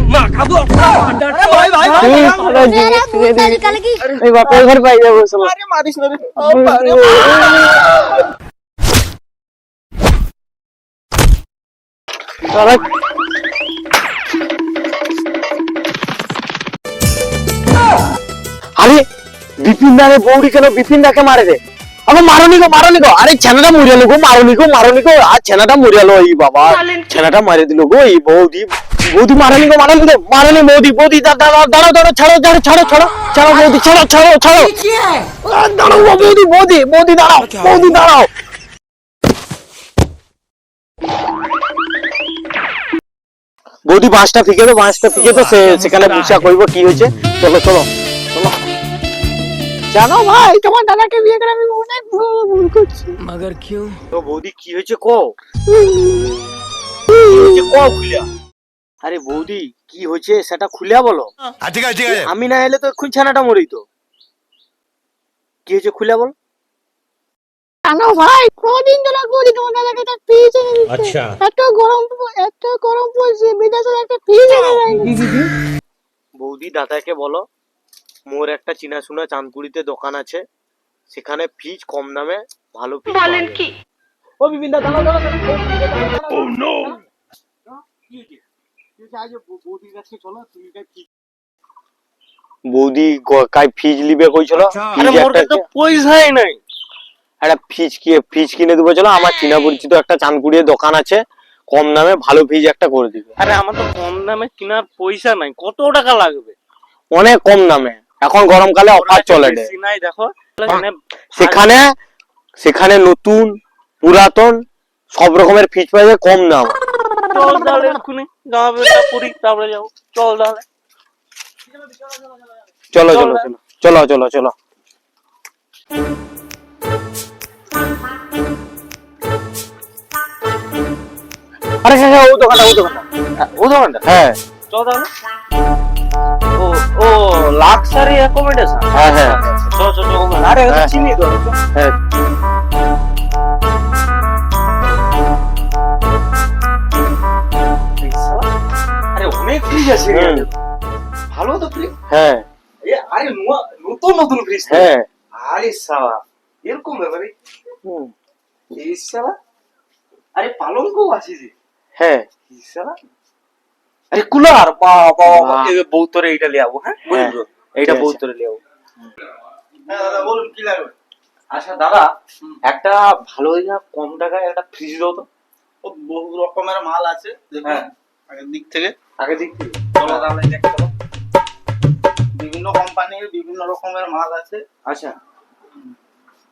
মাখাবো ভাই ভাই এই বাপের ঘর পাই যাবো চলো। আরে মারিস না রে চলো। আরে বিপিন দারে বৌড়ি কেন বিপিন দাকে মারে দে আবার মারনি গো আরে ছেনাটা মরিয়ালো গো মারনি গো আর ছেনাটা মরিয়ালো এই বাবা ছেনাটা মারে দিল গো এই বৌদি মারনি বৌদি দাঁড়াও ছাড়ো বৌদি ছাড়ো দাঁড়াও বৌদি দাঁড়াও বৌদি বাঁশটা ফিকে তো সেখানে বুঝা করব কি হয়েছে চলো জানো ভাই তোমার দাদাকে বিয়ে করে আমি অনেক ভুল করছি मगर क्यों তো বৌদি কি হয়েছে কো খুলিয়া আরে বৌদি কি হয়েছে সেটা খুলিয়া বলো ঠিক আছে আমি না এলে তো এখন ছানাটা মরেই তো কি হয়েছে খুলিয়া বল জানো ভাই কদিন ধরে বলি তোমার দাদাকে একটা ফ্রিজ এনে দিতে अच्छा এত গরম পড়ছে বিদেশে একটা ফ্রিজ এনে দিতে বৌদি দাদাকে বলো মোর একটা চিনাশোনা চাঁদপুরিতে দোকান আছে সেখানে ফ্রিজ কম দামে ভালো ফ্রিজ বলেন কি ও বিপিনদা দাঁড়াও ও নো বৌদি কাই ফ্রিজ লিবে কইছিল আরে মোর কাছে পয়সাই নাই একটা ফ্রিজ কিনে দেবো চলো আমার চিনা পরিচিত একটা চাঁদপুরির দোকান আছে কম দামে ভালো ফ্রিজ একটা করে দিবে আরে আমার তো কম দামে কেনার পয়সা নাই কত টাকা লাগবে অনেক কম দামে এখন গরমকালে অফার চলে রে বেশি নাই দেখো সেখানে নতুন পুরাতন সব রকমের ফ্রিজ পাওয়া যায় কম দাম চল তাহলে এক্ষুনি যাবে পুরি তারপরে যাবো চল তাহলে চলো আরে হ্যাঁ ও দোকানটা হ্যাঁ চল তাহলে ও লাক্সারি অ্যাকোমোডেশন হ্যাঁ চল আরে হ্যাঁ। চিনি তো হ্যাঁ আরে অনেক ফ্রিজ আছে ভালো তো ফ্রিজ হ্যাঁ আরে নতুন ফ্রিজ হ্যাঁ আরে সালা এরকম ব্যাপারে এই সালা আরে পালঙ্ক আছে যে হ্যাঁ এই সালা আরে কুলার বাবা বউ তোরে এইটা লিয়াবো হ্যাঁ বুঝলো এইটা ঠিক বউ আছে। তোরে লিয়াবো হ্যাঁ দাদা বলুন কি লাগবে আচ্ছা দাদা একটা ভালো ইয়া কম টাকায় একটা ফ্রিজ দাও তো বহু রকমের মাল আছে দেখুন হ্যাঁ আগের দিক থেকে আগে দেখি চলো তাহলে দেখতে চলো বিভিন্ন কোম্পানির বিভিন্ন রকমের মাল আছে আচ্ছা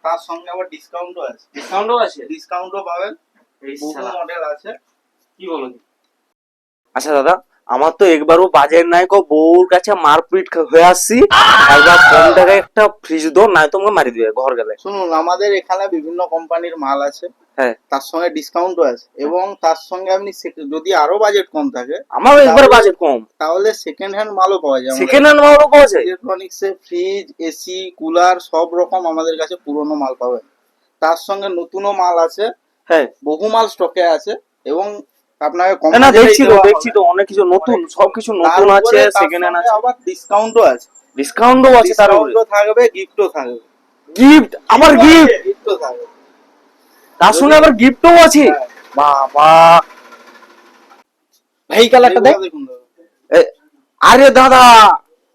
তার সঙ্গে আবার ডিসকাউন্টও আছে ডিসকাউন্টও আছে ডিসকাউন্টও পাবেন এই বহু শালা মডেল আছে কি বলো আচ্ছা দাদা আমার তো একবারও বাজেট নাই কো বউর কাছে মারপিট হয়ে আসছি একবার কম টাকায় একটা ফ্রিজ দাও নাই তোমাকে মারি দিবে ঘর গেলে শুনুন আমাদের এখানে বিভিন্ন কোম্পানির মাল আছে হ্যাঁ তার সঙ্গে ডিসকাউন্টও আছে এবং তার সঙ্গে আপনি যদি আরো বাজেট কম থাকে আমার একবার বাজেট কম তাহলে সেকেন্ড হ্যান্ড মালও পাওয়া যায় সেকেন্ড হ্যান্ড মালও পাওয়া যায় ইলেকট্রনিক্স এর ফ্রিজ এসি কুলার সব রকম আমাদের কাছে পুরনো মাল পাবেন তার সঙ্গে নতুনও মাল আছে হ্যাঁ বহু মাল স্টকে আছে এবং আপনাকে কম না দেখছি তো অনেক কিছু নতুন সবকিছু নতুন আছে সেকেন্ড হ্যান্ড আছে আবার ডিসকাউন্টও আছে ডিসকাউন্টও আছে তার উপরে ডিসকাউন্টও থাকবে গিফটও থাকবে গিফট আমার গিফট গিফটও থাকবে তার সঙ্গে আবার গিফটও আছে বাবা এই কালারটা দেখ দেখুন দাদা। আরে দাদা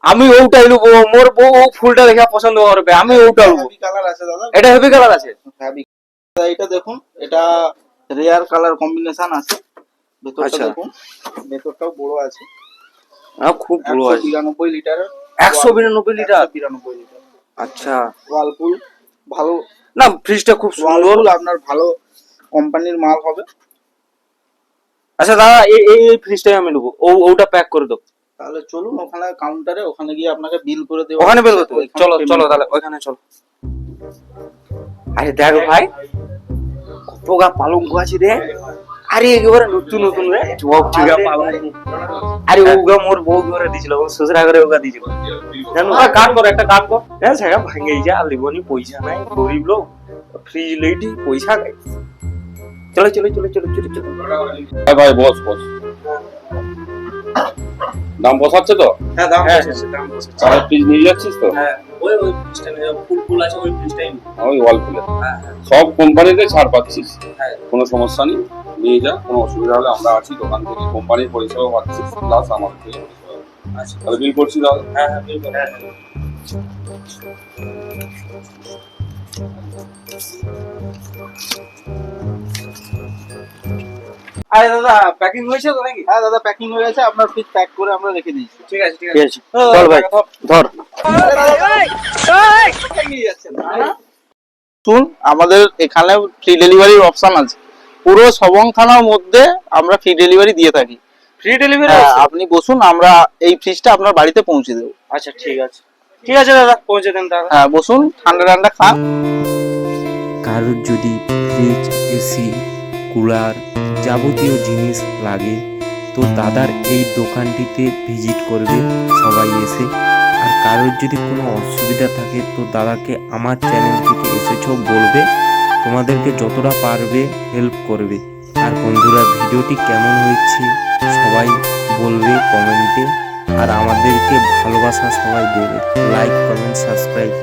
আমি ওটাই নেবো মোর বউ ফুলটা দেখে পছন্দ করবে আমি ওটা নেবো হেভি কালার আছে দাদা এটা হেভি কালার আছে হেভি এটা দেখুন এটা রেয়ার কালার কম্বিনেশন আছে ভেতরটা আচ্ছা। দেখুন ভেতরটাও বড় আছে খুব বড় আছে 192 লিটার 192 লিটার 192 লিটার আচ্ছা ওয়ালপুল ভালো না ফ্রিজটা খুব সুন্দর ওয়ালপুল আপনার ভালো কোম্পানির মাল হবে আচ্ছা দাদা এই ফ্রিজটাই আমি নেবো ওটা প্যাক করে দাও তাহলে চলুন ওখানে কাউন্টারে ওখানে গিয়ে আপনাকে বিল করে দেবো ওখানে বের করতে চলো তাহলে ওখানে চলো আরে দেখ ভাই কত গা পালঙ্ক আছে রে আরে একেবারে নতুন রে সব ঠিকা পালঙ্ক আরে ওগা মোর বউ ঘরে দিছিল ও শ্বশুরা ঘরে ওগা দিছিল জানো কাট কর একটা কাট কর হ্যাঁ সেটা ভাঙে যা আর লিবনি পয়সা নাই গরিব লোক ফ্রিজ লইটি পয়সা নাই চলো ভাই বস দাম বসাচ্ছে তো? হ্যাঁ দাম বসেছে, দাম বসেছে। তাহলে ফ্রিজ নিয়ে যাচ্ছিস তো? হ্যাঁ ওই ফ্রিজটা নিয়ে যাবো, ফুল আছে ওই ফ্রিজটাই নিবো। ওই ওয়ালপুলে হ্যাঁ হ্যাঁ সব কোম্পানিতে ছাড় পাচ্ছিস, হ্যাঁ। কোনো সমস্যা নেই, নিয়ে যা। কোনো অসুবিধা হলে আমরা আছি, দোকান থেকে কোম্পানির পরিষেবা পাচ্ছিস, প্লাস আমাদের থেকে পরিষেবা। আচ্ছা তাহলে বিল করছি তাহলে? হ্যাঁ হ্যাঁ বিল করে। আরে দাদা প্যাকিং হয়েছে তো নাকি? হ্যাঁ দাদা প্যাকিং হয়ে গেছে, আপনার ফ্রিজ প্যাক করে আমরা রেখে দিয়েছি। ঠিক আছে ঠিক ঠিক আছে। আছে চল ভাই ধর। শুন, আমাদের এখানে ফ্রি ডেলিভারির অপশন আছে, পুরো সবং থানার মধ্যে আমরা ফ্রি ডেলিভারি দিয়ে থাকি। ফ্রি ডেলিভারি হ্যাঁ, আছে? আপনি বসুন, আমরা এই ফ্রিজটা আপনার বাড়িতে পৌঁছে দেবো। আচ্ছা ঠিক আছে, ঠিক আছে দাদা পৌঁছে দেন দাদা। হ্যাঁ বসুন, ঠান্ডা ঠান্ডা খান। কারোর যদি ফ্রিজ, এসি, কুলার যাবতীয় জিনিস লাগে তো দাদার এই দোকানটিতে ভিজিট করবে সবাই এসে। আর কারোর যদি কোনো অসুবিধা থাকে তো দাদাকে আমার চ্যানেল থেকে এসেছো বলবে, তোমাদেরকে যতটা পারবে হেল্প করবে। আর বন্ধুরা ভিডিওটি কেমন হয়েছে সবাই বলবে কমেন্টে, আর আমাদেরকে ভালোবাসা সবাই দেবে, লাইক কমেন্ট সাবস্ক্রাইব